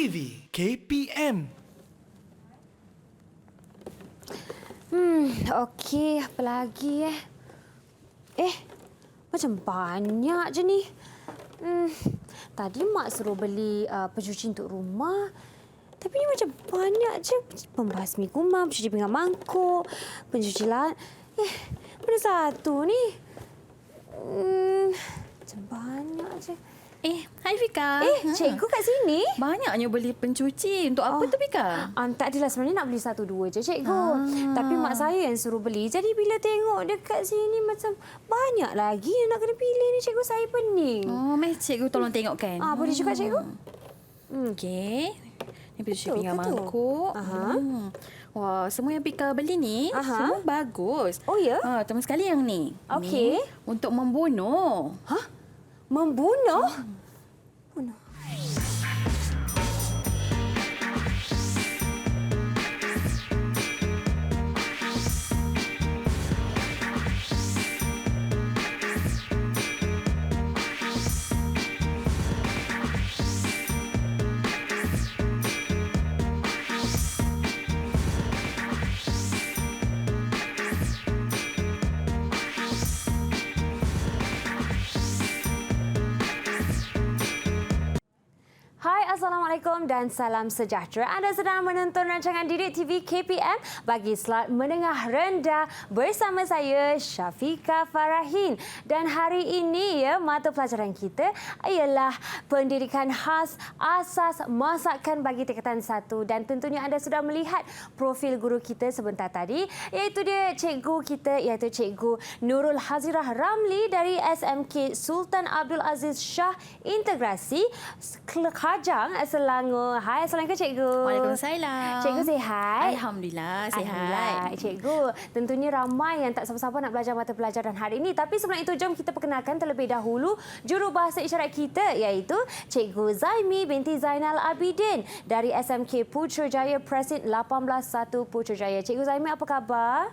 TV KPM. Okey, apa lagi macam banyak je ni. Tadi mak suruh beli pencuci untuk rumah. Tapi ni macam banyak je. Pembasmi gumam, pencuci pinggan mangkuk, pencuci mana satu ni? Macam banyak je. Hai Fika. Cikgu kat sini? Banyaknya beli pencuci. Untuk apa tu Fika? Tak adalah, sebenarnya nak beli 1-2 je cikgu. Tapi mak saya yang suruh beli. Jadi bila tengok dekat sini macam banyak lagi yang nak kena pilih ni cikgu, saya pening. Cikgu tolong tengokkan. Boleh juga cikgu? Okey. Ni pencuci Betul pinggan ke tu? mangkuk. Wah, semua yang Fika beli ni semua bagus. Oh ya? Terutama sekali yang ni. Okey. Ni untuk membunuh. Membunuh? Hai, Assalamualaikum dan salam sejahtera. Anda sedang menonton rancangan Didik TV KPM bagi slot menengah rendah bersama saya Syafiqah Farahin. Dan hari ini mata pelajaran kita ialah pendidikan khas asas masakan bagi tingkatan 1, dan tentunya anda sudah melihat profil guru kita sebentar tadi, iaitu dia cikgu kita, iaitu Cikgu Nurul Hazirah Ramli dari SMK Sultan Abdul Aziz Shah Integrasi Kajang, Selangor. Hai, Assalamualaikum cikgu. Waalaikumsalam. Cikgu sihat? Alhamdulillah sihat. Alhamdulillah. Cikgu, tentunya ramai yang tak sabar-sabar nak belajar mata pelajaran hari ini. Tapi sebelum itu, jom kita perkenalkan terlebih dahulu jurubahasa isyarat kita, iaitu Cikgu Zaimi binti Zainal Abidin dari SMK Putrajaya Presid 181 Putrajaya. Cikgu Zaimi, apa khabar?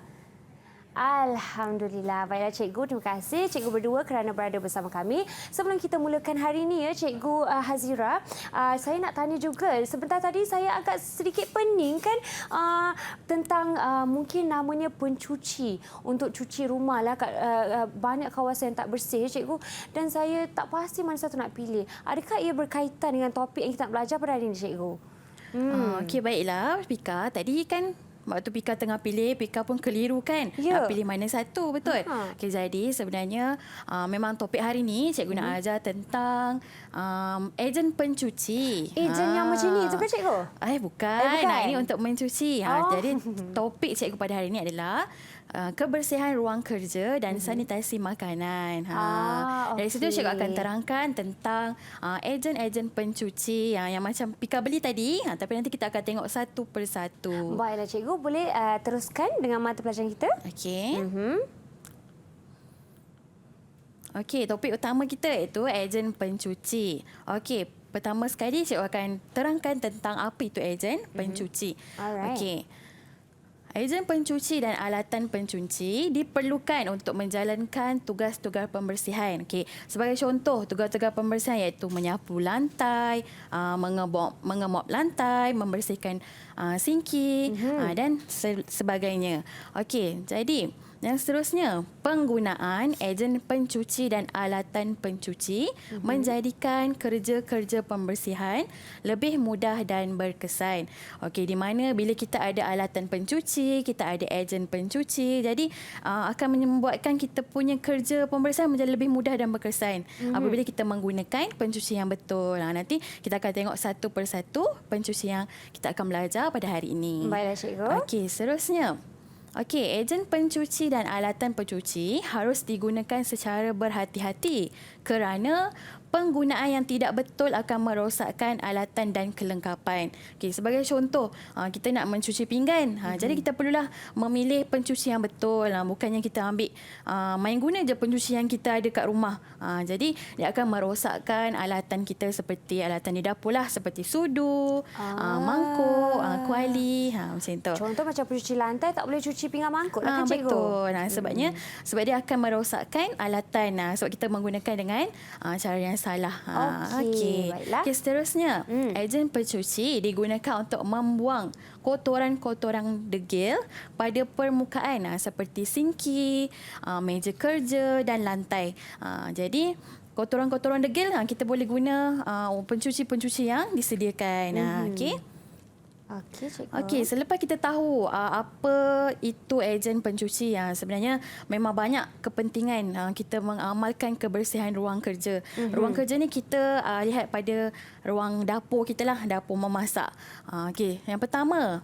Alhamdulillah. Baiklah cikgu, terima kasih cikgu berdua kerana berada bersama kami. Sebelum kita mulakan hari ini Cikgu Hazira, saya nak tanya juga, sebentar tadi saya agak sedikit pening kan tentang mungkin namanya pencuci untuk cuci rumah lah, banyak kawasan yang tak bersih cikgu, dan saya tak pasti mana satu nak pilih. Adakah ia berkaitan dengan topik yang kita nak belajar pada hari ini cikgu? Okey, baiklah Fika. Tadi kan waktu Pika tengah pilih, Pika pun keliru kan? Ya. Nak pilih mana satu, betul? Okay, jadi sebenarnya memang topik hari ni cikgu nak ajar tentang ejen pencuci. Ejen yang macam ni tu kan cikgu? Bukan. Bukan. Ini untuk mencuci. Jadi topik cikgu pada hari ini adalah kebersihan ruang kerja dan sanitasi makanan. Dari situ cikgu akan terangkan tentang ejen-ejen pencuci yang macam Pika beli tadi, tapi nanti kita akan tengok satu persatu. Baiklah cikgu, boleh teruskan dengan mata pelajaran kita? Okey. Okey, topik utama kita iaitu ejen pencuci. Okey, pertama sekali cikgu akan terangkan tentang apa itu ejen pencuci. Alright. Okey. Ejen pencuci dan alatan pencuci diperlukan untuk menjalankan tugas-tugas pembersihan. Okey, sebagai contoh, tugas-tugas pembersihan iaitu menyapu lantai, mengemop lantai, membersihkan sinki dan sebagainya. Okey, jadi yang seterusnya, penggunaan ejen pencuci dan alatan pencuci menjadikan kerja-kerja pembersihan lebih mudah dan berkesan. Okey, di mana bila kita ada alatan pencuci, kita ada ejen pencuci, jadi akan membuatkan kita punya kerja pembersihan menjadi lebih mudah dan berkesan apabila kita menggunakan pencuci yang betul. Nanti kita akan tengok satu persatu pencuci yang kita akan belajar pada hari ini. Baiklah cikgu. Okey, seterusnya. Okey, ejen pencuci dan alatan pencuci harus digunakan secara berhati-hati kerana penggunaan yang tidak betul akan merosakkan alatan dan kelengkapan. Okey, sebagai contoh, kita nak mencuci pinggan. Jadi kita perlulah memilih pencuci yang betul. Bukannya kita ambil main guna je pencuci yang kita ada kat rumah. Jadi dia akan merosakkan alatan kita seperti alatan di dapur lah, seperti sudu, mangkuk, kuali, macam tu. Contoh macam pencuci lantai tak boleh cuci pinggan mangkuk lah kan cikgu? Betul. Sebab dia akan merosakkan alatan. Sebab kita menggunakan dengan cara yang masalah. Okey, baiklah. Okey, seterusnya, ejen pencuci digunakan untuk membuang kotoran-kotoran degil pada permukaan seperti sinki, meja kerja dan lantai. Jadi kotoran-kotoran degil kita boleh guna pencuci-pencuci yang disediakan. Okey. Okey, cikgu. Okey, selepas kita tahu apa itu ejen pencuci, sebenarnya memang banyak kepentingan kita mengamalkan kebersihan ruang kerja. Ruang kerja ni kita lihat pada ruang dapur kita lah, dapur memasak. Okey, yang pertama,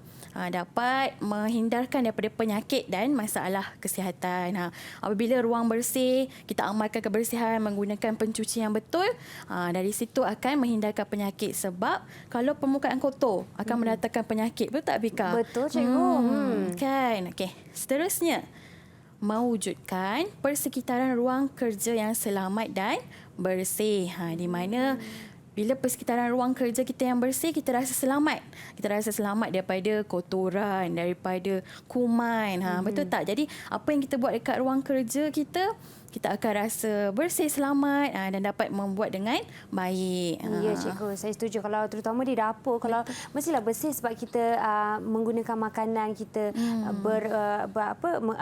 dapat menghindarkan daripada penyakit dan masalah kesihatan. Apabila ruang bersih, kita amalkan kebersihan menggunakan pencuci yang betul, dari situ akan menghindarkan penyakit, sebab kalau permukaan kotor akan mendatangkan penyakit. Betul tak, Bika? Betul, cikgu. Kan? Okey, seterusnya, mewujudkan persekitaran ruang kerja yang selamat dan bersih. Di mana bila persekitaran ruang kerja kita yang bersih, kita rasa selamat. Kita rasa selamat daripada kotoran, daripada kuman. Betul tak? Jadi, apa yang kita buat dekat ruang kerja kita, kita akan rasa bersih, selamat dan dapat membuat dengan baik. Ya, cikgu. Saya setuju. Kalau terutama di dapur, kalau mestilah bersih sebab kita menggunakan makanan, kita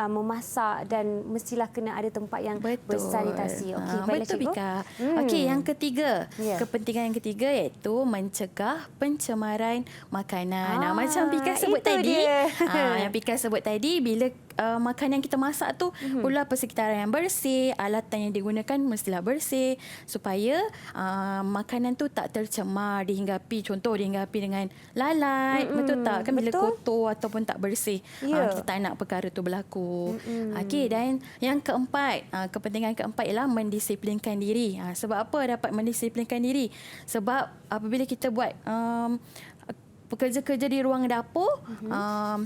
memasak dan mestilah kena ada tempat yang bersanitasi. Okey, baiklah, betul, cikgu. Bika. Okey, yang ketiga. Ya. Kepentingan yang ketiga iaitu mencegah pencemaran makanan. Macam Bika sebut itu tadi. dia. Yang Bika sebut tadi, bila makanan kita masak tu, pula persekitaran yang bersih, alatan yang digunakan mestilah bersih supaya makanan tu tak tercemar, dihinggapi dengan lalat. Betul tak? Kan bila kotor ataupun tak bersih, kita tak nak perkara tu berlaku. Okey, dan yang keempat, kepentingan keempat ialah mendisiplinkan diri. Sebab apa dapat mendisiplinkan diri? Sebab apabila kita buat pekerja-kerja di ruang dapur,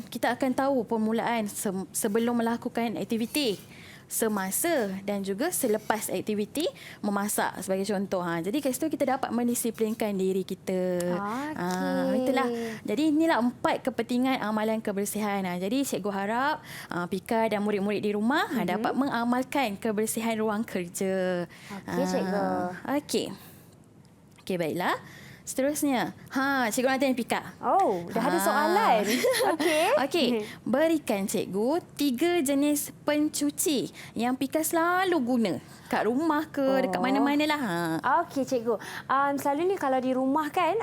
kita akan tahu permulaan sebelum melakukan aktiviti, semasa dan juga selepas aktiviti memasak sebagai contoh. Jadi kat situ kita dapat mendisiplinkan diri kita. Itulah. Jadi inilah 4 kepentingan amalan kebersihan. Jadi cikgu harap Pika dan murid-murid di rumah dapat mengamalkan kebersihan ruang kerja. Okey, cikgu. Okey, baiklah. Seterusnya, cikgu nak tanya Pika. Oh, dah ada soalan. Okey. Okey, berikan cikgu 3 jenis pencuci yang Pika selalu guna kat rumah ke dekat mana-mana lah. Okey, cikgu. Selalu ni kalau di rumah kan,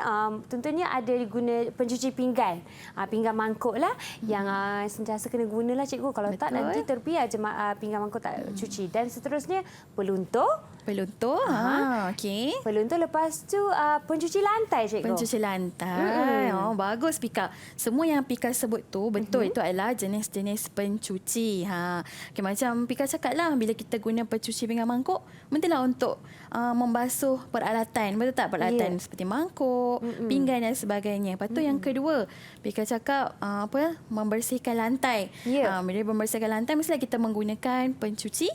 tentunya ada guna pencuci pinggan. Pinggan mangkuk lah yang sentiasa kena gunalah, cikgu. Kalau tak, nanti terbiar je pinggan mangkuk tak cuci. Dan seterusnya, peluntur. Okey. Peluntur, lepas tu pencuci lantai, cikgu. Pencuci lantai. Bagus, Pika. Semua yang Pika sebut tu betul, itu adalah jenis-jenis pencuci. Okay, macam Pika cakap lah, bila kita guna pencuci pinggan mangkuk, mestilah untuk membasuh peralatan. Betul tak? Peralatan seperti mangkuk, pinggan dan sebagainya. Lepas tu yang kedua, Pika cakap membersihkan lantai. Bila membersihkan lantai, mestilah kita menggunakan pencuci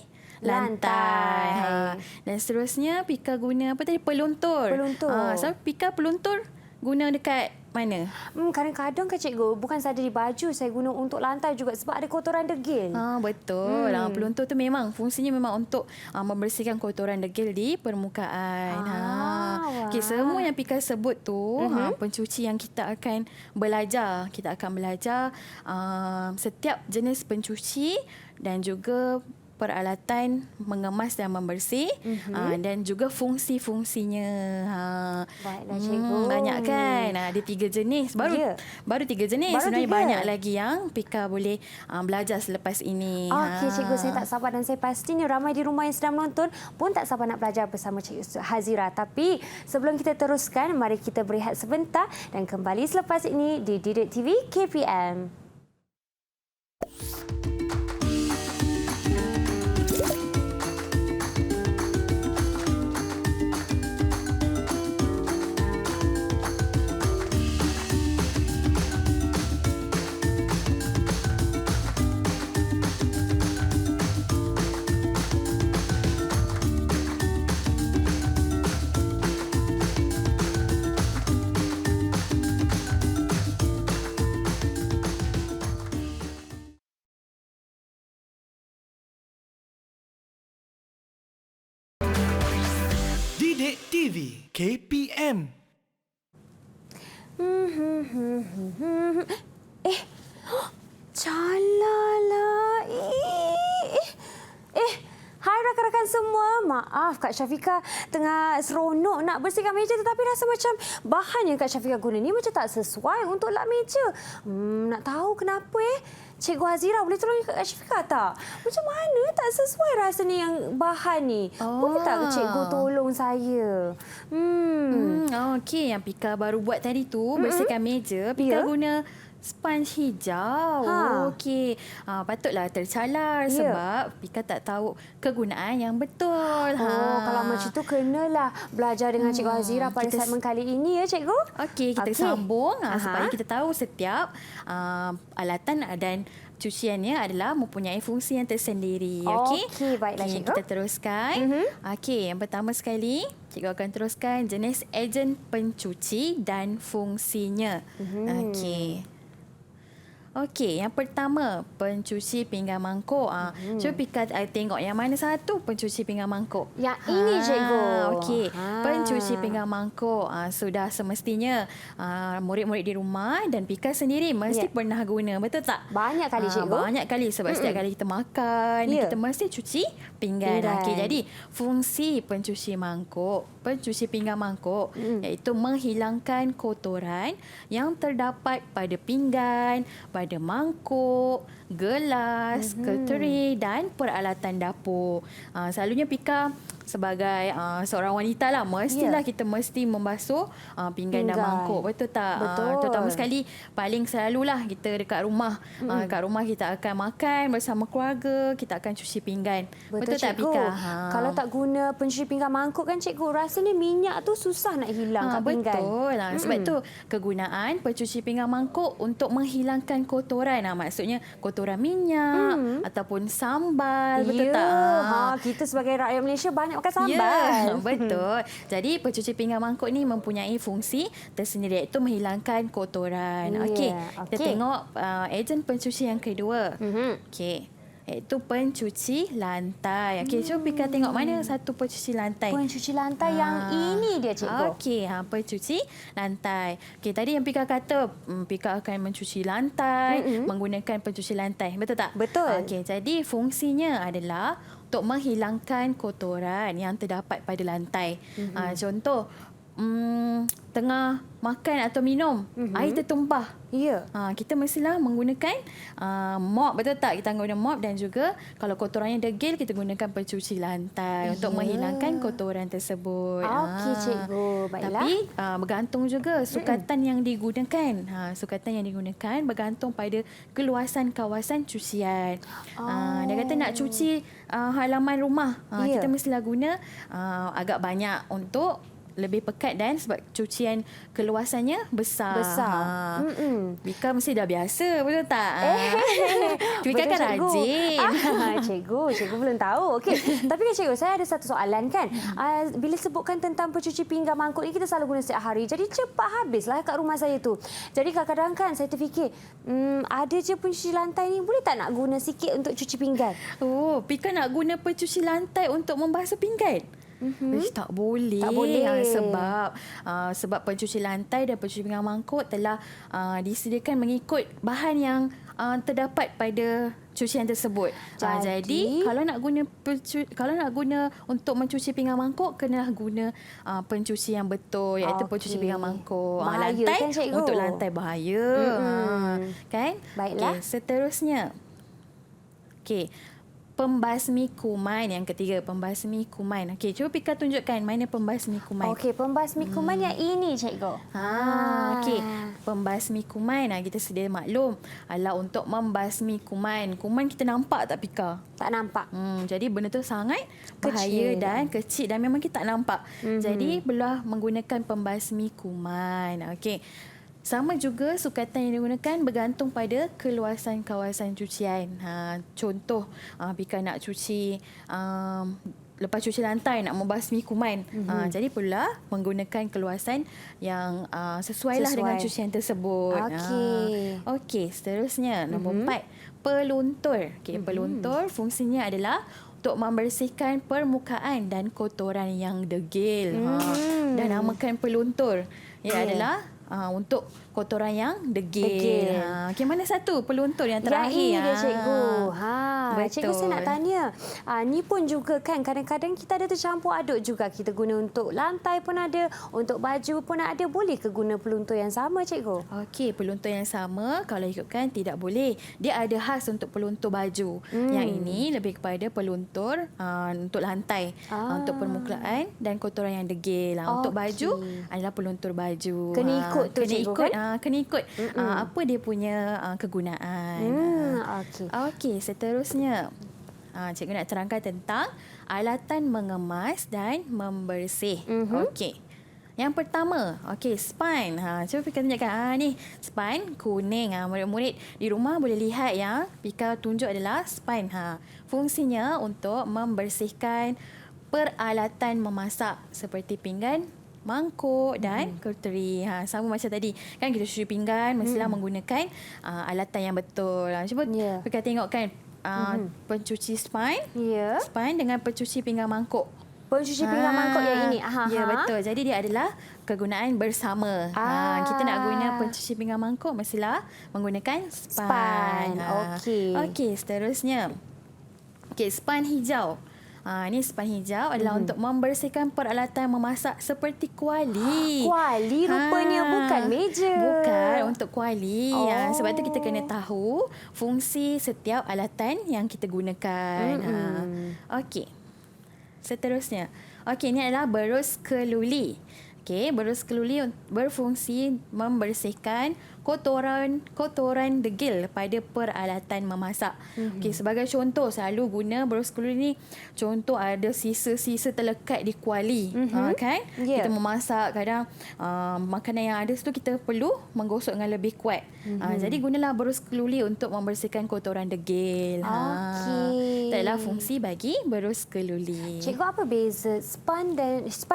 lantai. Dan seterusnya Pika guna peluntur. So Pika peluntur guna dekat mana? Kadang-kadang kan, cikgu, bukan sahaja di baju, saya guna untuk lantai juga sebab ada kotoran degil. Betul. Peluntur tu memang fungsinya memang untuk membersihkan kotoran degil di permukaan. Okay, semua yang Pika sebut tu pencuci yang kita akan belajar. Kita akan belajar setiap jenis pencuci dan juga peralatan mengemas dan membersih dan juga fungsi-fungsinya. Baiklah, cikgu. Banyak kan? Ada 3 jenis. Baru 3 jenis. Sebenarnya banyak lagi yang Pika boleh belajar selepas ini. Okey, cikgu, saya tak sabar dan saya pastinya ramai di rumah yang sedang menonton pun tak sabar nak belajar bersama Cikgu Hazira. Tapi sebelum kita teruskan, mari kita berehat sebentar dan kembali selepas ini di Didik TV KPM. TV KPM. Calala. Hai rakan-rakan semua. Maaf Kak Syafiqah tengah seronok nak bersihkan meja tetapi rasa macam bahan yang Kak Syafiqah guna ni macam tak sesuai untuk lap meja. Nak tahu kenapa Cikgu Hazira boleh tolong Kak Syafiqah tak? Macam mana tak sesuai rasanya yang bahan ni? Boleh tak Cikgu tolong saya? Okey, yang Pika baru buat tadi tu, bersihkan meja, Pika guna sponge hijau. Okey. Patutlah tercalar sebab Pika tak tahu kegunaan yang betul. Kalau macam tu kenalah belajar dengan Cikgu Hazira pada segmen kali ini ya Cikgu. Okey, kita sambung supaya kita tahu setiap alatan dan cuciannya adalah mempunyai fungsi yang tersendiri. Okey, baiklah Cikgu. Kita teruskan. Okey, yang pertama sekali, Cikgu akan teruskan jenis ejen pencuci dan fungsinya. Okey, yang pertama, pencuci pinggan mangkuk. Cuba Pika tengok yang mana satu pencuci pinggan mangkuk. Yang ini Cikgu. Okey, pencuci pinggan mangkuk. Sudah semestinya murid-murid di rumah dan Pika sendiri mesti pernah guna. Betul tak? Banyak kali Cikgu. Banyak kali sebab setiap kali kita makan, kita mesti cuci pinggan. Okey, jadi fungsi pencuci pinggan mangkuk iaitu menghilangkan kotoran yang terdapat pada pinggan, pada mangkuk, gelas, keteri dan peralatan dapur. Selalunya Pika sebagai seorang wanita lah, mestilah kita mesti membasuh pinggan dan mangkuk. Betul tak? Betul. Terutama sekali paling selalulah kita dekat rumah. Kat rumah kita akan makan bersama keluarga, kita akan cuci pinggan. Betul tak Pika? Kalau tak guna pencuci pinggan mangkuk kan Cikgu, rasanya minyak tu susah nak hilang kat pinggan. Betul. Sebab tu kegunaan pencuci pinggan mangkuk untuk menghilangkan kotoran. Maksudnya kotoran minyak ataupun sambal. Betul tak? Kita sebagai rakyat Malaysia banyak makan sambal. Betul. Jadi pencuci pinggan mangkuk ni mempunyai fungsi tersendiri iaitu menghilangkan kotoran. Okey. Kita tengok ejen pencuci yang kedua. Okey. Iaitu pencuci lantai. Okey, cuba Pika tengok mana satu pencuci lantai. Pencuci lantai yang ini dia Cikgu. Okey, pencuci lantai. Okey, tadi yang Pika kata Pika akan mencuci lantai menggunakan pencuci lantai. Betul tak? Betul. Okey, jadi fungsinya adalah untuk menghilangkan kotoran yang terdapat pada lantai. Contoh, tengah makan atau minum, air tertumpah. Ya. Kita mestilah menggunakan mop. Betul tak? Kita guna mop dan juga kalau kotorannya degil, kita gunakan pencuci lantai untuk menghilangkan kotoran tersebut. Okey Cikgu. Baiklah. Tapi bergantung juga sukatan yang digunakan. Sukatan yang digunakan bergantung pada keluasan kawasan cucian. Dia kata nak cuci halaman rumah, kita mestilah guna agak banyak untuk lebih pekat dan sebab cucian keluasannya besar. Bika mesti dah biasa, betul tak? Bika kan rajin. Cikgu belum tahu. Okey. Tapi kan Cikgu, saya ada satu soalan kan. Bila sebutkan tentang pencuci pinggan mangkuk ni kita selalu guna setiap hari. Jadi cepat habislah kat rumah saya tu. Jadi kadang-kadang kan saya terfikir, ada je pencuci lantai ni, boleh tak nak guna sikit untuk cuci pinggan? Pika nak guna pencuci lantai untuk membasuh pinggan? Tak boleh. Tak boleh. Sebab pencuci lantai dan pencuci pinggan mangkuk telah disediakan mengikut bahan yang terdapat pada cucian tersebut. Jadi kalau nak guna untuk mencuci pinggan mangkuk, kenalah guna pencuci yang betul, iaitu pencuci pinggan mangkuk. Lantai kan, untuk lantai bahaya. Kan? Baiklah. Seterusnya. Pembasmi kuman yang ketiga, pembasmi kuman. Okey, cuba Pika tunjukkan mana pembasmi kuman. Okey, pembasmi kuman yang ini Cikgu. Okey, pembasmi kuman kita sedia maklum adalah untuk membasmi kuman. Kuman kita nampak tak Pika? Tak nampak. Jadi benda tu sangat bahaya dan kecil dan memang kita tak nampak. Jadi perlulah menggunakan pembasmi kuman. Okey. Sama juga sukatan yang digunakan bergantung pada keluasan kawasan cucian. Contoh, Pika nak cuci, lepas cuci lantai nak membasmi kuman. Jadi perlulah menggunakan keluasan yang sesuai dengan cucian tersebut. Okey, seterusnya nombor 4, peluntur. Peluntur fungsinya adalah untuk membersihkan permukaan dan kotoran yang degil. Dan namakan peluntur. Ia adalah untuk kotoran yang degil. Okey, mana satu peluntur yang terakhir? Yang ini dia cikgu. Betul. Cikgu saya nak tanya. Ni pun juga kan kadang-kadang kita ada tercampur aduk juga. Kita guna untuk lantai pun ada, untuk baju pun ada. Boleh ke guna peluntur yang sama cikgu? Okey, peluntur yang sama kalau ikutkan tidak boleh. Dia ada khas untuk peluntur baju. Yang ini lebih kepada peluntur untuk lantai, untuk permukaan dan kotoran yang degil. Untuk baju adalah peluntur baju. Kena ikut tu cikgu kan? Kena ikut apa dia punya kegunaan. Okey, seterusnya. Cikgu nak terangkan tentang alatan mengemas dan membersih. Okey. Yang pertama, span. Cuba Pika tunjukkan. Ni span kuning. Murid-murid di rumah boleh lihat yang Pika tunjuk adalah span. Fungsinya untuk membersihkan peralatan memasak seperti pinggan, mangkuk dan kerteri. Sama macam tadi. Kan kita cuci pinggan mestilah menggunakan alatan yang betul. Cuba Pika tengokkan pencuci span. Span dengan pencuci pinggan mangkuk. Pencuci pinggan mangkuk yang ini. Ya, betul. Jadi dia adalah kegunaan bersama. Kita nak guna pencuci pinggan mangkuk mestilah menggunakan span. Okey, seterusnya. Span hijau. Ini span hijau adalah untuk membersihkan peralatan memasak seperti kuali. Kuali rupanya bukan meja. Bukan, untuk kuali. Sebab tu kita kena tahu fungsi setiap alatan yang kita gunakan. Okey. Seterusnya. Ini adalah berus keluli. Berus keluli berfungsi membersihkan kotoran degil pada peralatan memasak. Sebagai contoh, selalu guna berus keluli ni, contoh ada sisa-sisa terlekat di kuali. Kan? Kita memasak, kadang makanan yang ada situ kita perlu menggosok dengan lebih kuat. Jadi gunalah berus keluli untuk membersihkan kotoran degil. Itu adalah fungsi bagi berus keluli. Cikgu, apa beza span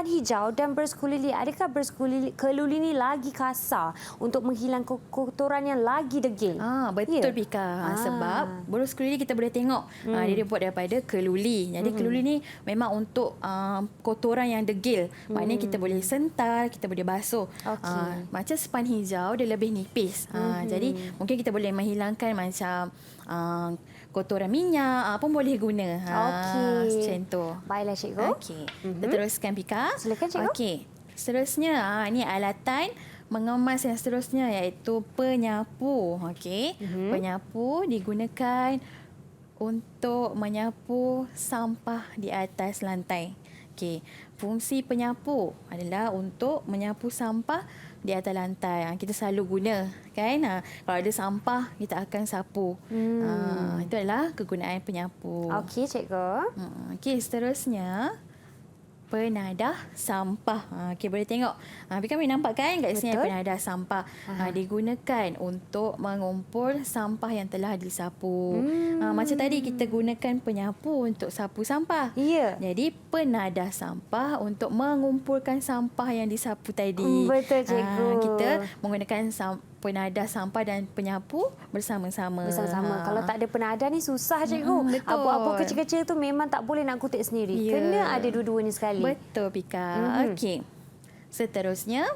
hijau dan berus keluli? Adakah berus keluli ni lagi kasar untuk menghilangkan kotoran yang lagi degil? Betul, Pika. Sebab berus keluli kita boleh tengok dia dibuat daripada keluli. Jadi keluli ni memang untuk kotoran yang degil. Maknanya kita boleh sental, kita boleh basuh. Macam span hijau dia lebih nipis. Jadi mungkin kita boleh menghilangkan macam kotoran minyak pun boleh guna. Macam tu. Baiklah cikgu. Kita teruskan, Pika. Silakan cikgu. Seterusnya, ini alatan mengemas yang seterusnya iaitu penyapu. Penyapu digunakan untuk menyapu sampah di atas lantai. Fungsi penyapu adalah untuk menyapu sampah di atas lantai. Kita selalu guna, kan? Kalau ada sampah, kita akan sapu. Itu adalah kegunaan penyapu. Okey, cikgu. Seterusnya, penadah sampah. Boleh tengok. Kami nampak kan kat sini penadah sampah. Digunakan untuk mengumpul sampah yang telah disapu. Macam tadi kita gunakan penyapu untuk sapu sampah. Jadi penadah sampah untuk mengumpulkan sampah yang disapu tadi. Betul, cikgu. Kita menggunakan penadah sampah dan penyapu bersama-sama. Kalau tak ada penadah ni susah, cikgu. Apa-apa kecil-kecil tu memang tak boleh nak kutip sendiri. Kena ada dua-dua ni sekali. Betul, Pika. Seterusnya.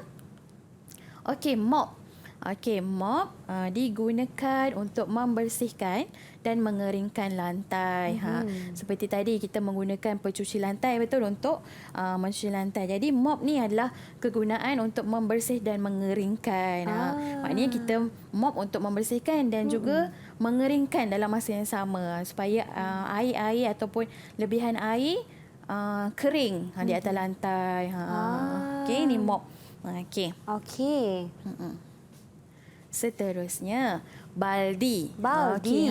Mop. Mop digunakan untuk membersihkan dan mengeringkan lantai. Seperti tadi kita menggunakan pencuci lantai, betul, untuk mencuci lantai. Jadi mop ni adalah kegunaan untuk membersih dan mengeringkan. Maknanya kita mop untuk membersihkan dan juga mengeringkan dalam masa yang sama supaya air-air ataupun lebihan air kering di atas lantai. Ini mop. Okey. Seterusnya, baldi. Baldi.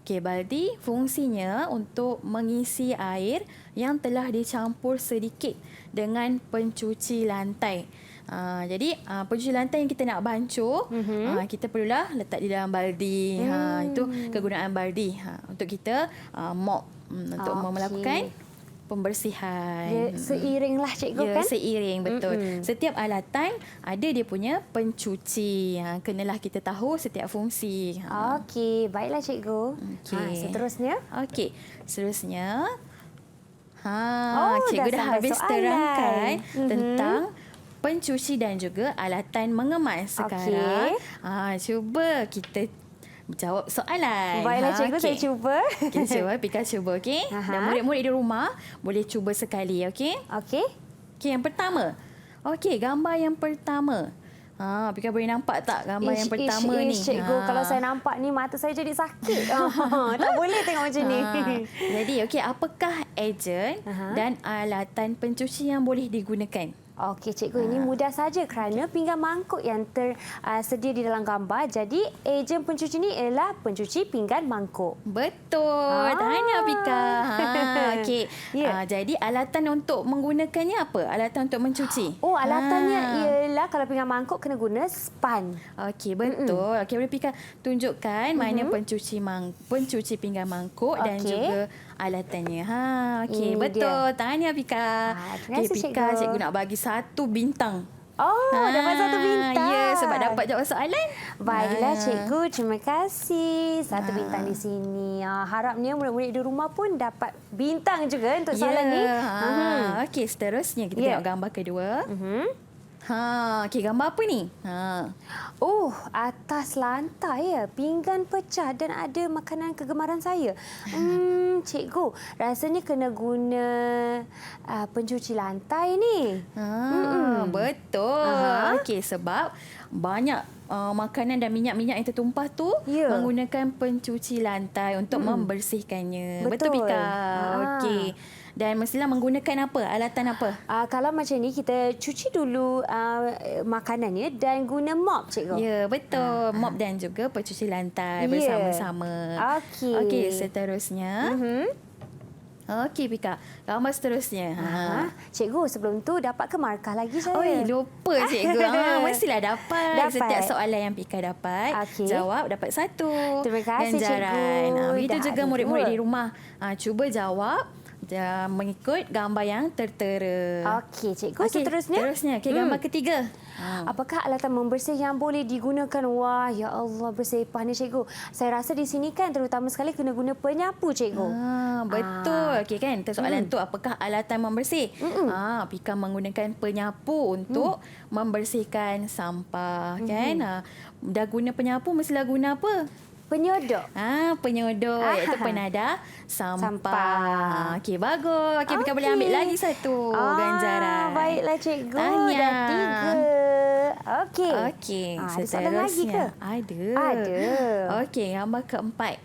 Baldi fungsinya untuk mengisi air yang telah dicampur sedikit dengan pencuci lantai. Jadi pencuci lantai yang kita nak bancuh, kita perlulah letak di dalam baldi. Itu kegunaan baldi untuk kita mop, untuk melakukan pembersihan. Dia seiring lah cikgu Ya, kan? seiring, betul. Setiap alatan ada dia punya pencuci. Kenalah kita tahu setiap fungsi. Okey, baiklah cikgu. Okey. Seterusnya? Okey, seterusnya. Oh, Cikgu dah dah sampai habis soalan. terangkan tentang pencuci dan juga alatan mengemas. Sekarang, cuba kita jawab soalan. Baiklah cikgu, saya okey. cuba. Kita cuba, Pika cuba, okey? Dan murid-murid di rumah boleh cuba sekali, okey? Okey. Okey, yang pertama. Okey, gambar yang pertama. Pika boleh nampak tak gambar yang pertama ni? Cikgu, kalau saya nampak ni mata saya jadi sakit. Tak boleh tengok macam ni. Jadi, okey, apakah ejen dan alatan pencuci yang boleh digunakan? Okey cikgu, ini mudah saja kerana pinggan mangkuk yang tersedia di dalam gambar. Jadi ejen pencuci ni ialah pencuci pinggan mangkuk. Betul. Tahniah Pika. Okey. Ya. Jadi alatan untuk menggunakannya apa? Alatan untuk mencuci. Oh, alatannya ialah kalau pinggan mangkuk kena guna span. Okey, betul. Okey, boleh Pika tunjukkan mana pencuci pinggan mangkuk dan Okey. juga alatannya. Okey, Ini betul. Tahniah Pika. terima kasih, Okey, Pika, cikgu. cikgu nak bagi 1 bintang. Oh, dapat 1 bintang. Ya, sebab dapat jawab soalan. Baiklah cikgu, terima kasih. 1 bintang di sini. Harapnya murid-murid di rumah pun dapat bintang juga untuk soalan ni. Okey, seterusnya kita tengok gambar kedua. Okey, gambar apa ni? Oh, atas lantai ya, pinggan pecah dan ada makanan kegemaran saya. Cikgu, rasanya kena guna pencuci lantai ni. Betul. Okey, sebab banyak makanan dan minyak-minyak yang tertumpah tu menggunakan pencuci lantai untuk membersihkannya. Betul Betul. Pika? Okey. Dan mestilah menggunakan apa? Alatan apa? Kalau macam ni, kita cuci dulu makanannya dan guna mop, cikgu. Ya, betul. Mop dan juga pencuci lantai bersama-sama. Okey. Okey, seterusnya. Okey, Pika. Gambar seterusnya. Cikgu, sebelum tu dapat ke markah lagi saya? Oh, lupa cikgu. Mestilah dapat. Setiap soalan yang Pika dapat, jawab dapat 1. Terima kasih, cikgu. Begitu Dah juga ada murid-murid 2. di rumah. Cuba jawab mengikut gambar yang tertera. Okey, cikgu. Seterusnya? Okey, gambar ketiga. Apakah alatan membersih yang boleh digunakan? Wah, ya Allah, bersepah ni cikgu. Saya rasa di sini kan terutama sekali kena guna penyapu, cikgu. Betul. Okey kan, soalan tu apakah alatan membersih? Pika menggunakan penyapu untuk membersihkan sampah kan. Dah guna penyapu mestilah guna apa? Penyodok. Penyodok iaitu penadah sampah. Okey, bagus. Okey, Pika boleh ambil lagi 1 ganjaran. Baiklah cikgu. Tahniah. Dah 3. Okey. Okey, ada soalan lagi ke? Ada. Okey, gambar keempat.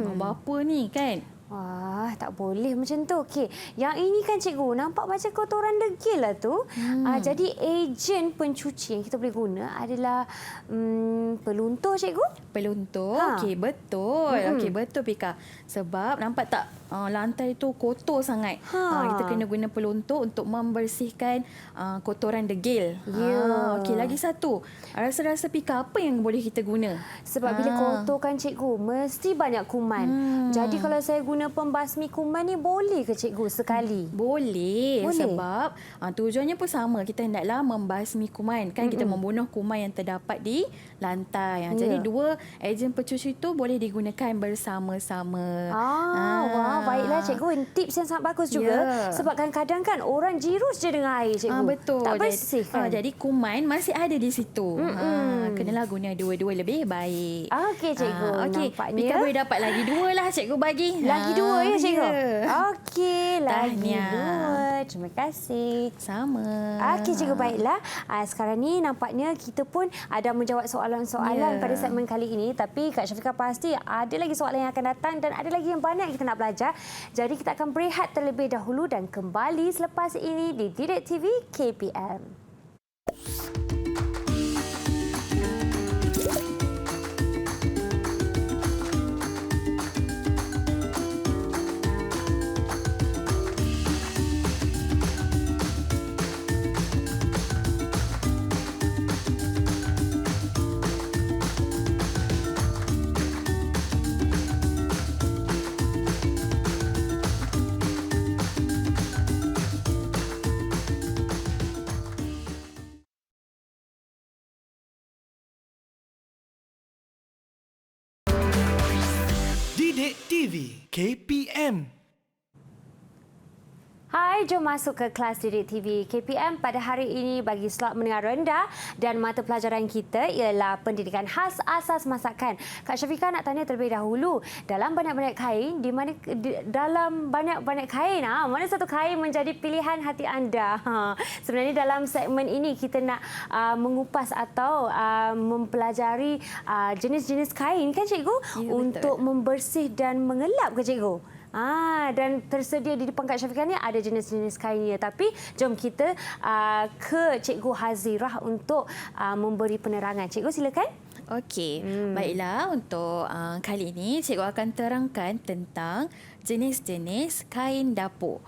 Gambar apa ni kan? Wah, tak boleh macam tu. Okey, yang ini kan cikgu, nampak macam kotoran degil lah tu. Jadi ejen pencuci yang kita boleh guna adalah peluntur, cikgu. Peluntur. Okey, betul. Okey, betul Pika. Sebab nampak tak lantai tu kotor sangat. Kita kena guna peluntur untuk membersihkan kotoran degil. Okey, lagi 1. Rasa-rasa Pika apa yang boleh kita guna? Sebab bila kotor kan cikgu, mesti banyak kuman. Jadi kalau saya guna pembasmi kuman ni boleh ke cikgu sekali? Boleh. Sebab tujuannya pun sama. Kita hendaklah membasmi kuman. Kan kita membunuh kuman yang terdapat di lantai. Jadi 2 ejen pencuci itu boleh digunakan bersama-sama. Wah, baiklah cikgu. Tips yang sangat bagus juga. Sebab kadang-kadang kan orang jirus je dengan air, cikgu. Betul. Tak bersih kan? Jadi kuman masih ada di situ. Kenalah guna 2 lebih baik. Okey, cikgu. Okey, Nampaknya Pika boleh dapat lagi 2 lah cikgu bagi. lagi 2 ya, cikgu? Ya. Okey, lagi Tahniah. 2. Terima kasih. Sama. Okey, cikgu, baiklah. Sekarang ni nampaknya kita pun ada menjawab soalan-soalan pada segmen kali ini. Tapi Kak Syafiqah pasti ada lagi soalan yang akan datang dan ada lagi yang banyak yang kita nak belajar. Jadi kita akan berehat terlebih dahulu dan kembali selepas ini di Didik TV KPM. Didik TV KPM. Hai, jom masuk ke kelas Didik TV KPM pada hari ini bagi slot menengah rendah dan mata pelajaran kita ialah pendidikan khas asas masakan. Kak Syafiqah nak tanya terlebih dahulu, dalam banyak-banyak kain, dalam banyak-banyak kain, mana satu kain menjadi pilihan hati anda? Sebenarnya dalam segmen ini kita nak mengupas atau mempelajari jenis-jenis kain kan cikgu? Ya, untuk membersih dan mengelap ke cikgu? Dan tersedia di depan Kak Syafiqah ni ada jenis-jenis kainnya. Tapi jom kita ke Cikgu Hazirah untuk memberi penerangan. Cikgu silakan. Okey, baiklah untuk kali ini cikgu akan terangkan tentang jenis-jenis kain dapur.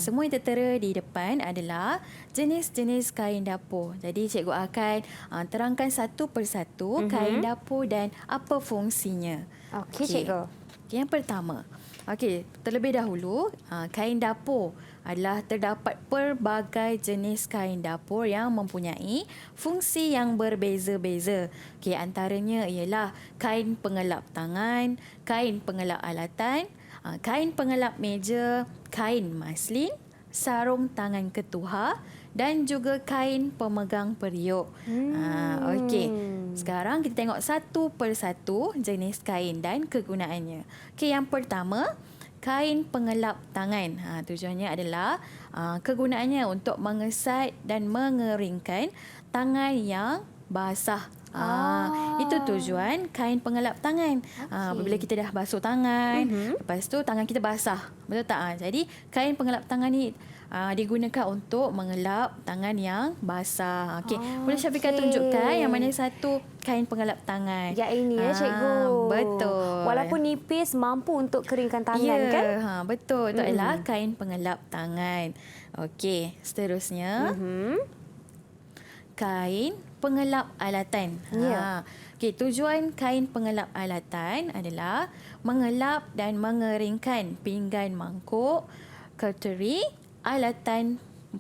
Semua yang tertera di depan adalah jenis-jenis kain dapur. Jadi cikgu akan terangkan satu persatu kain dapur dan apa fungsinya. Okey, cikgu. Okay, yang pertama. Okey, terlebih dahulu, kain dapur adalah terdapat pelbagai jenis kain dapur yang mempunyai fungsi yang berbeza-beza. Okey, antaranya ialah kain pengelap tangan, kain pengelap alatan, kain pengelap meja, kain maslin, sarung tangan ketuhar dan juga kain pemegang periuk. Okey. Sekarang kita tengok satu persatu jenis kain dan kegunaannya. Okey, yang pertama, kain pengelap tangan. Tujuannya adalah kegunaannya untuk mengesat dan mengeringkan tangan yang basah. Itu tujuan kain pengelap tangan. Apabila kita dah basuh tangan, lepas tu tangan kita basah. Betul tak? Jadi kain pengelap tangan ni digunakan untuk mengelap tangan yang basah. Okey, boleh Syafiqah tunjukkan yang mana satu kain pengelap tangan? Ya, ini ya cikgu. Betul. Walaupun nipis mampu untuk keringkan tangan kan? Betul. Itu adalah kain pengelap tangan. Okey, seterusnya. Kain pengelap alatan. Okey, tujuan kain pengelap alatan adalah mengelap dan mengeringkan pinggan mangkuk, cutlery,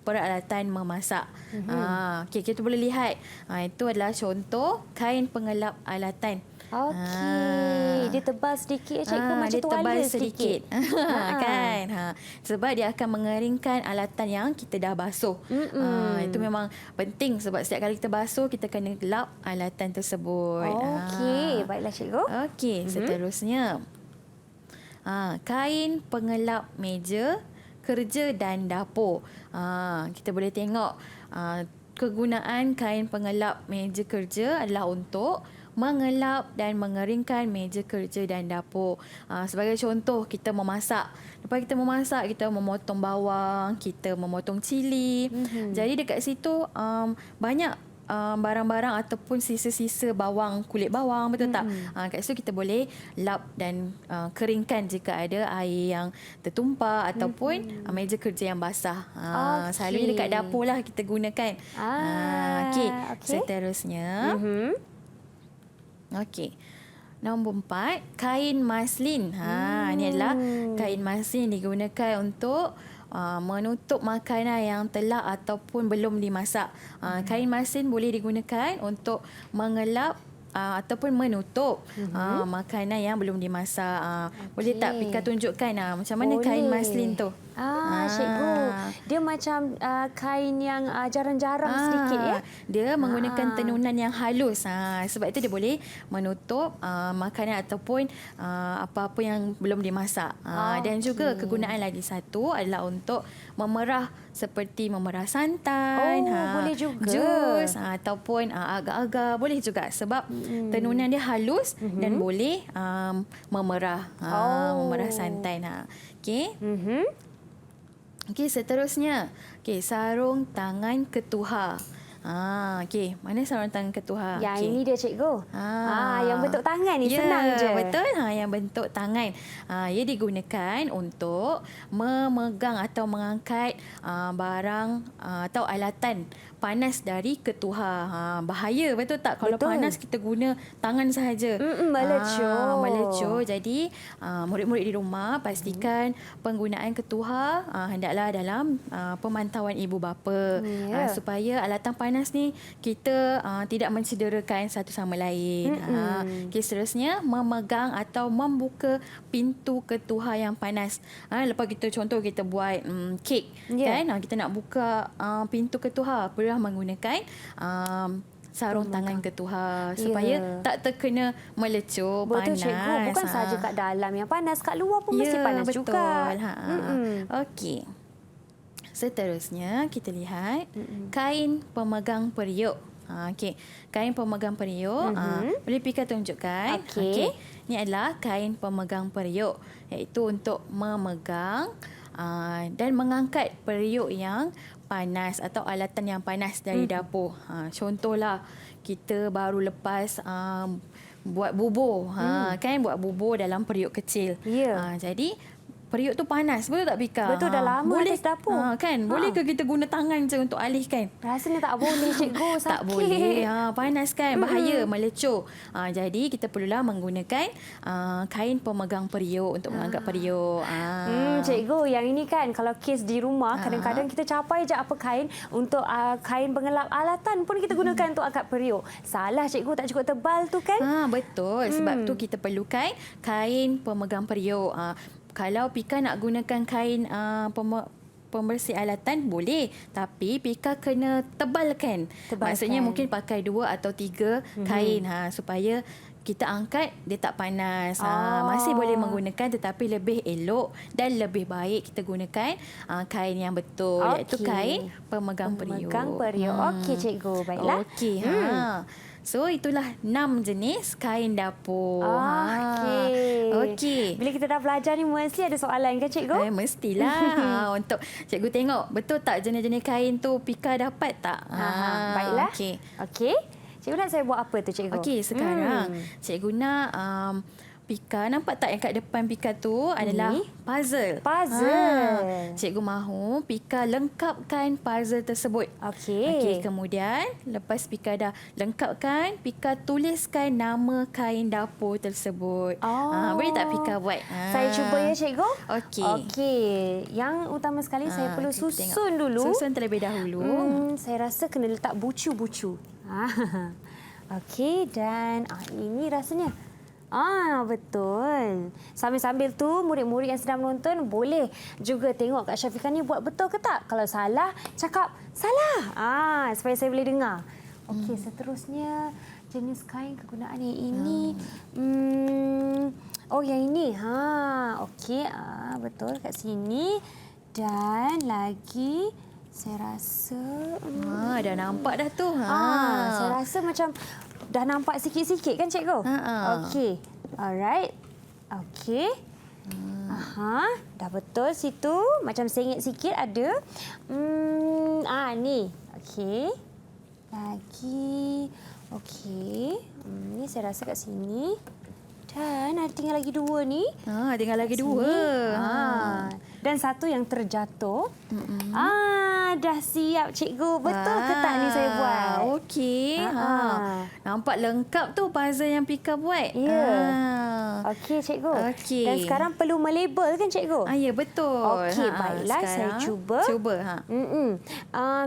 peralatan memasak. Okey, kita boleh lihat. Itu adalah contoh kain pengelap alatan. Okey, dia tebal sedikit cikgu, macam dia tuala tebal sedikit. Kan? Sebab dia akan mengeringkan alatan yang kita dah basuh. Itu memang penting sebab setiap kali kita basuh kita kena lap alatan tersebut. Okey, baiklah cikgu. Okey, seterusnya. Kain pengelap meja, kerja dan dapur. Kita boleh tengok kegunaan kain pengelap meja kerja adalah untuk mengelap dan mengeringkan meja kerja dan dapur. Sebagai contoh, kita memasak. Lepas kita memasak, kita memotong bawang, kita memotong cili. Jadi dekat situ banyak barang-barang ataupun sisa-sisa bawang, kulit bawang, betul tak? Kat situ kita boleh lap dan keringkan jika ada air yang tertumpah ataupun meja kerja yang basah. Selalunya dekat dapur lah kita gunakan. Okey. Seterusnya. Okey. Nombor 4, kain maslin. Ini adalah kain maslin digunakan untuk menutup makanan yang telah ataupun belum dimasak. Kain maslin boleh digunakan untuk mengelap ataupun menutup makanan yang belum dimasak. Boleh tak Pika tunjukkan macam mana kain maslin tu? Cikgu, dia macam kain yang jarang-jarang sedikit ya. Dia menggunakan tenunan yang halus. Sebab itu dia boleh menutup makanan ataupun apa-apa yang belum dimasak. Dan juga kegunaan lagi satu adalah untuk memerah seperti memerah santan, boleh juga. Jus ataupun agar-agar boleh juga sebab tenunan dia halus dan boleh memerah memerah santan. Okey. Okey, seterusnya. Okey, sarung tangan ketuhar. Okey, mana sarung tangan ketuhar? Yang ini dia cikgu. Yang bentuk tangan ni senang je. Betul. Yang bentuk tangan. Ia digunakan untuk memegang atau mengangkat barang atau alatan panas dari ketuhar. Bahaya betul tak kalau Betul. panas kita guna tangan sahaja. Melecur. Melecur. Jadi murid-murid di rumah pastikan penggunaan ketuhar hendaklah dalam pemantauan ibu bapa. Ya. Supaya alatan panas ni kita tidak mencederakan satu sama lain. Okay, seterusnya memegang atau membuka pintu ketuhar yang panas. Lepas kita contoh kita buat kek, Ya. kan? Kita nak buka pintu ketuhar, perlulah menggunakan sarung tangan ketuhar supaya tak terkena melecur, Betul panas. cikgu, bukan sahaja kat dalam yang panas, kat luar pun mesti panas betul. juga. Okey. Seterusnya kita lihat kain pemegang periuk. Okey, kain pemegang periuk. Boleh Pika tunjukkan? Okey. Ini adalah kain pemegang periuk, iaitu untuk memegang dan mengangkat periuk yang panas atau alatan yang panas dari dapur. Contohlah kita baru lepas buat bubur, kan buat bubur dalam periuk kecil. Ya. Jadi periuk tu panas, betul tak Pika? Betul, dah lama boleh, atas dapur. Kan, boleh ke kita guna tangan je untuk alihkan? Rasanya tak boleh cikgu, sakit. Tak boleh. Panas kan, bahaya, melecur. Jadi kita perlulah menggunakan kain pemegang periuk untuk mengangkat periuk. Cikgu, yang ini kan kalau kes di rumah, kadang-kadang kita capai je apa kain untuk kain pengelap alatan pun kita gunakan untuk angkat periuk. Salah cikgu, tak cukup tebal tu kan? Betul. Sebab tu kita perlukan kain pemegang periuk. Kalau Pika nak gunakan kain pembersih alatan boleh, tapi Pika kena tebalkan. Maksudnya mungkin pakai 2 atau 3 kain supaya kita angkat dia tak panas. Masih boleh menggunakan tetapi lebih elok dan lebih baik kita gunakan kain yang betul, iaitu kain pemegang periuk. Pemegang periuk. Okey cikgu, baiklah. Okey. So itulah 6 jenis kain dapur. Okey. Bila kita dah belajar ni mesti ada soalan kan cikgu? Mestilah. Untuk cikgu tengok betul tak jenis-jenis kain tu Pika dapat tak? Baiklah. Okey. Cikgu nak saya buat apa tu cikgu? Okey, sekarang cikgu nak Pika, nampak tak yang kat depan Pika tu adalah puzzle. Cikgu mahu Pika lengkapkan puzzle tersebut. Okey, kemudian lepas Pika dah lengkapkan, Pika tuliskan nama kain dapur tersebut. Boleh tak Pika buat? Saya cuba ya cikgu. Okey. Yang utama sekali saya perlu susun dulu. Susun terlebih dahulu. Saya rasa kena letak bucu-bucu. Okey, dan ini rasanya. Betul. Sambil-sambil tu murid-murid yang sedang menonton boleh juga tengok Kak Syafiqah ni buat betul ke tak. Kalau salah, cakap salah. Supaya saya boleh dengar. Okey, seterusnya jenis kain kegunaan yang ini. Yang ini. Okey, betul kat sini. Dan lagi saya rasa dah nampak dah tu. Saya rasa macam dah nampak sikit-sikit kan cikgu? Okey. Alright. Okey. Dah betul situ. Macam sengit sikit ada. Ni. Okey. Lagi. Okey. Ni saya rasa kat sini. Dan ada tinggal lagi 2 ni. Tinggal lagi 2. Dan satu yang terjatuh. Dah siap cikgu. Betul ke tak ni saya buat? Okey. Nampak lengkap tu puzzle yang Pika buat. Ya. Okey cikgu. Okey. Dan sekarang perlu melabel kan cikgu? Ya, betul. Okey, baiklah saya cuba.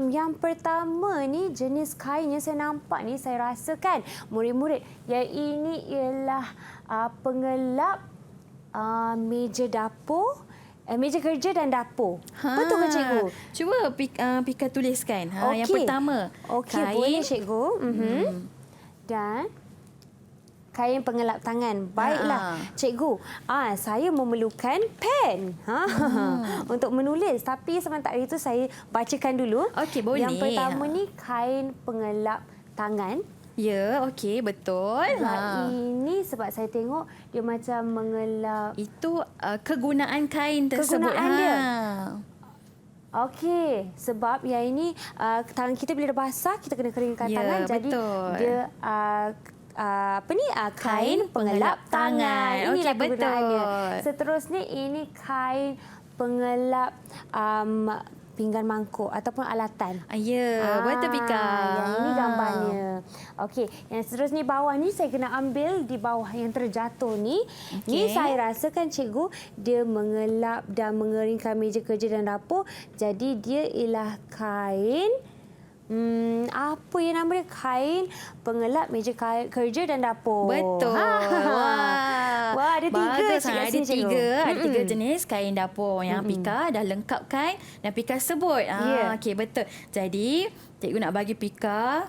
Yang pertama ni jenis kain yang saya nampak ni, saya rasakan murid-murid yang ini ialah pengelap meja dapur. Meja kerja dan dapur. Betul ke cikgu? Cuba Pika tuliskan. Yang pertama. Okey, boleh cikgu. Dan kain pengelap tangan. Baiklah, cikgu. Saya memerlukan pen untuk menulis. Tapi sementara itu saya bacakan dulu. Okey, boleh. Yang pertama ni kain pengelap tangan. Ya, okey, betul. Ini sebab saya tengok dia macam mengelap. Itu kegunaan kain tersebut. Kegunaan dia. Okey, sebab yang ini tangan kita bila dah basah kita kena keringkan tangan. Jadi betul. dia kain pengelap tangan. Inilah kegunaannya. Seterusnya ini kain pengelap pinggan mangkuk ataupun alatan. Ya, betul Pika. Yang ini gambarnya. Okey, yang seterusnya bawah ni saya kena ambil di bawah yang terjatuh ni. Ni saya rasakan cikgu dia mengelap dan mengeringkan meja kerja dan dapur. Jadi dia ialah kain apa yang nama dia? Kain pengelap meja kerja dan dapur. Betul. Wah, ada tiga. Bagus. Cikgu Ada sini, cikgu. tiga. Ada tiga jenis kain dapur yang Pika dah lengkapkan dan Pika sebut. Ya. Okey, betul. Jadi, cikgu nak bagi Pika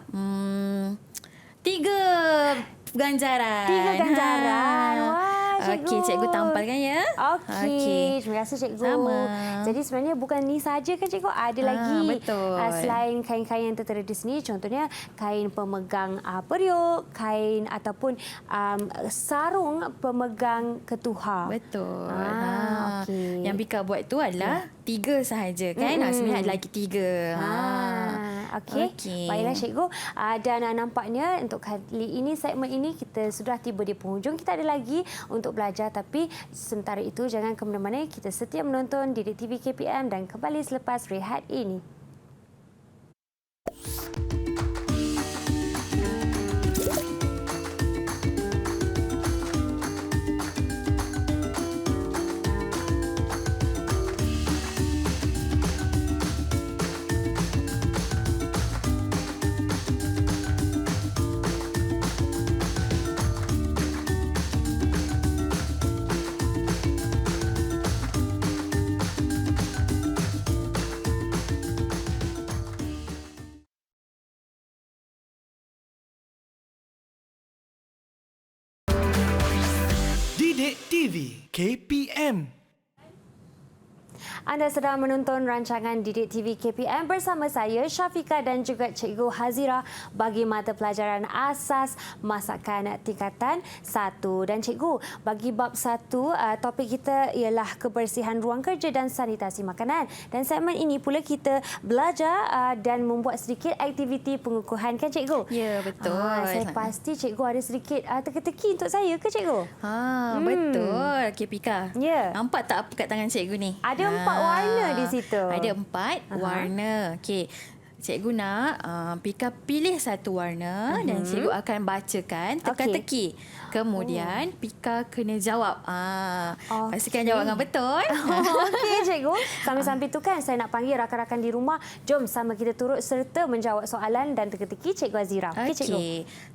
3 ganjaran. 3 ganjaran. Wah, cikgu. Okey, cikgu tampalkan ya. Okey. Terima kasih cikgu. Sama. Jadi sebenarnya bukan ni saja kan cikgu, ada lagi. Betul. Selain kain-kain yang tertera di sini, contohnya kain pemegang periuk, kain ataupun sarung pemegang ketuha. Betul. Okey. Yang Pika buat tu adalah 3 sahaja kan. Sebenarnya ada lagi 3. Okey. Baiklah cikgu. Dan nampaknya untuk kali ini, segmen ini kita sudah tiba di penghujung. Kita ada lagi untuk belajar, tapi sementara itu jangan ke mana-mana. Kita setia menonton Didik TV KPM dan kembali selepas rehat ini. Didik TV KPM. Anda sedang menonton rancangan Didik TV KPM bersama saya Syafika dan juga Cikgu Hazira bagi mata pelajaran asas masakan tingkatan 1. Dan Cikgu, bagi bab 1, topik kita ialah kebersihan ruang kerja dan sanitasi makanan. Dan segmen ini pula kita belajar dan membuat sedikit aktiviti pengukuhan kan Cikgu? Ya, betul. Saya pasti Cikgu ada sedikit teka-teki untuk saya ke Cikgu? Betul. Okey Pika. Ya. Nampak tak apa kat tangan cikgu ni? Ada 4 warna di situ. Ada 4 warna. Okey. Cikgu nak Pika pilih satu warna dan cikgu akan bacakan teka-teki. Kemudian Pika kena jawab. Pastikan jawab dengan betul. Okey cikgu. Sambil-sambil tu kan saya nak panggil rakan-rakan di rumah. Jom sama kita turut serta menjawab soalan dan teka-teki Cikgu Azira. Okey cikgu.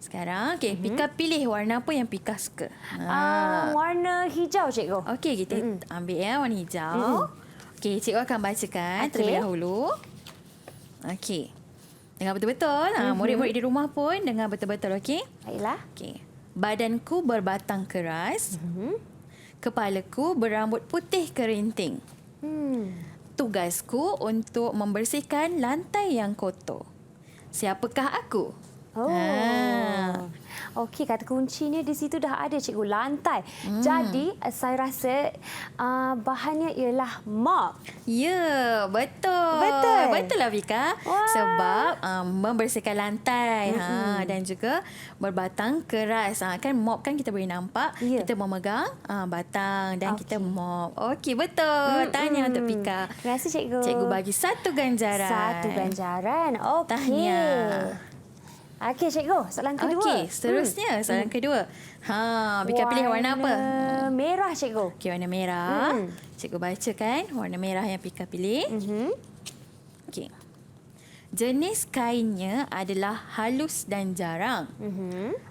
Sekarang Pika pilih warna apa yang Pika suka. Warna hijau cikgu. Okey, kita ambil warna hijau. Okey, cikgu akan bacakan terlebih dahulu. Okey. Dengar betul-betul. Murid-murid di rumah pun dengar betul-betul, okey? Baiklah. Okey. Badanku berbatang keras. Kepalaku berambut putih kerinting. Tugasku untuk membersihkan lantai yang kotor. Siapakah aku? Okey, kata kuncinya di situ dah ada cikgu, lantai. Jadi saya rasa bahannya ialah mop. Ya, betul. Betul lah Vika. Wah. Sebab membersihkan lantai dan juga berbatang keras. Kan mop kan kita boleh nampak. Ya. Kita memegang batang dan kita mop. Okey, betul. Tahniah untuk Pika. Terima kasih cikgu. Cikgu bagi 1 ganjaran. 1 ganjaran. Okey. Tahniah. Okey cikgu, soalan kedua. Okey, seterusnya soalan kedua. Pika pilih warna apa? Merah cikgu. Okey, warna merah. Cikgu bacakan warna merah yang Pika pilih. Okey. Jenis kainnya adalah halus dan jarang.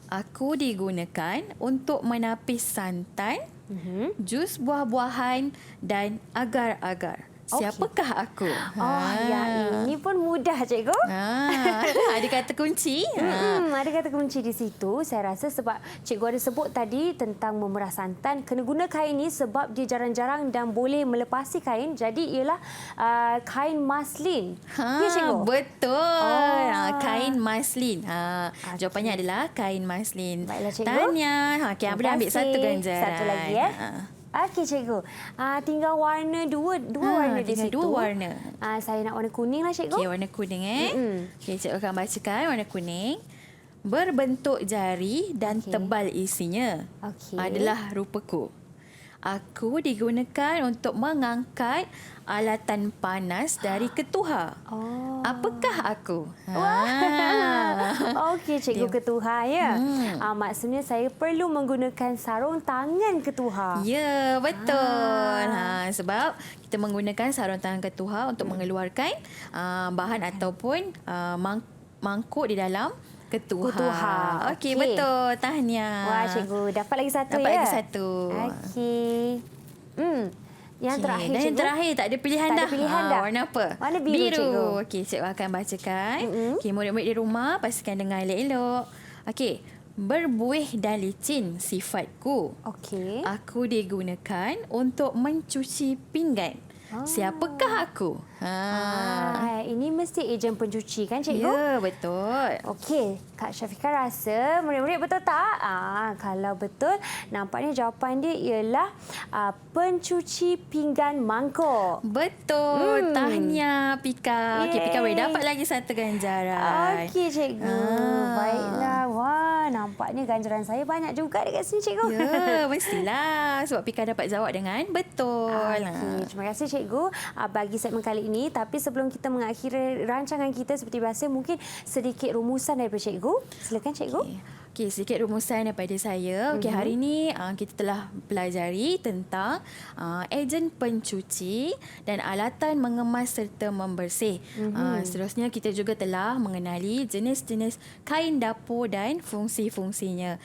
Aku digunakan untuk menapis santan, jus buah-buahan dan agar-agar. Siapakah aku? Yang ini pun mudah cikgu. Ada kata kunci. Ada kata kunci di situ. Saya rasa sebab cikgu ada sebut tadi tentang memerah santan. Kena guna kain ini sebab dia jarang-jarang dan boleh melepasi kain. Jadi ialah kain maslin. Ya cikgu? Betul. Kain maslin. Jawapannya adalah kain maslin. Baiklah cikgu. Tahniah. Okey, boleh ambil 1 ganjaran. Satu lagi ya. Okey cikgu. Tinggal warna dua warna di situ. Tinggal 2 warna. Saya nak warna kuning lah cikgu. Okey, warna kuning Okey, cikgu akan bacakan warna kuning. Berbentuk jari dan tebal isinya. Okey. Adalah rupaku. Aku digunakan untuk mengangkat alatan panas dari ketuha. Oh. Apakah aku? Okey, Cikgu Ketuha ya. Maksudnya saya perlu menggunakan sarung tangan Ketuha. Ya, betul. Sebab kita menggunakan sarung tangan ketuha untuk mengeluarkan bahan ataupun mangkuk di dalam ketuha. Okey, betul. Tahniah. Wah, Cikgu. Dapat lagi satu Dapat ya? lagi satu. Okey. Yang terakhir, Dan yang Cikgu. terakhir tak ada pilihan Tak ada dah. pilihan dah. Warna apa? Warna biru, Cikgu. Okey, cikgu akan bacakan. Okey, murid-murid di rumah pastikan dengar elok-elok. Okey, berbuih dan licin sifatku. Okey. Aku digunakan untuk mencuci pinggan. Siapakah aku? Ini mesti ejen pencuci kan, Cikgu? Ya, betul. Okey, Kak Syafiqah rasa murid-murid betul tak? Kalau betul, nampaknya jawapan dia ialah pencuci pinggan mangkuk. Betul. Tahniah, Pika. Okey, Pika boleh dapat lagi satu ganjaran. Okey, Cikgu. Baiklah. Wah, nampaknya ganjaran saya banyak juga dekat sini, Cikgu. Ya, mestilah. Sebab Pika dapat jawab dengan betul. Okey, terima kasih, Cikgu, bagi segmen kali ini. Tapi sebelum kita mengakhiri rancangan kita seperti biasa, mungkin sedikit rumusan daripada Cikgu. Silakan, Cikgu. Okey, sedikit rumusan daripada saya. Okey, hari ini kita telah pelajari tentang ejen pencuci dan alatan mengemas serta membersih. Seterusnya kita juga telah mengenali jenis-jenis kain dapur dan fungsi-fungsinya.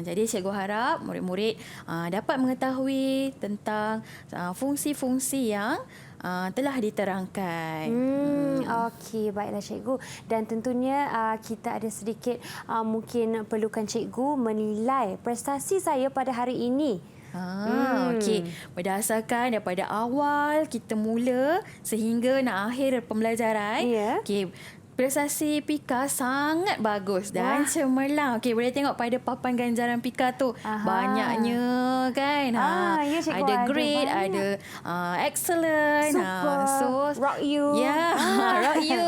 Jadi cikgu harap murid-murid dapat mengetahui tentang fungsi-fungsi yang telah diterangkan. Okey, baiklah, Cikgu. Dan tentunya kita ada sedikit mungkin perlukan Cikgu menilai prestasi saya pada hari ini. Okey. Berdasarkan daripada awal kita mula sehingga nak akhir pembelajaran. Ya. Okey. Prestasi Pika sangat bagus dan cemerlang. Okey, boleh tengok pada papan ganjaran Pika tu. Banyaknya kan. Ya, Cikgu, ada grade, banyak. ada excellent. Super. Rock you. Ya, rock you.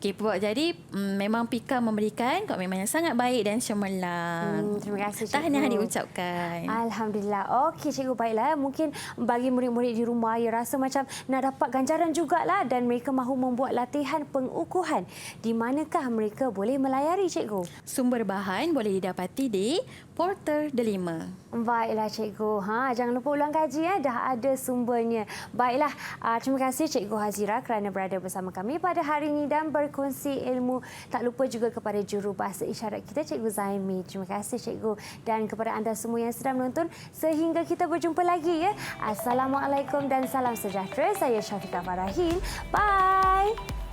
Okey, jadi memang Pika memberikan komitmen yang sangat baik dan cemerlang. Terima kasih, Cikgu. Tahniah diucapkan. Alhamdulillah. Okey, Cikgu, baiklah. Mungkin bagi murid-murid di rumah, ia rasa macam nak dapat ganjaran jugalah dan mereka mahu membuat latihan pengukuhan. Di manakah mereka boleh melayari, Cikgu? Sumber bahan boleh didapati di Porter Delima. Baiklah, Cikgu. Jangan lupa ulang kaji ya. Dah ada sumbernya. Baiklah, terima kasih Cikgu Hazira kerana berada bersama kami pada hari ini dan berkongsi ilmu. Tak lupa juga kepada jurubahasa isyarat kita, Cikgu Zaimi. Terima kasih, Cikgu. Dan kepada anda semua yang sedang menonton, sehingga kita berjumpa lagi ya. Assalamualaikum dan salam sejahtera. Saya Syafiqah Farahin. Bye.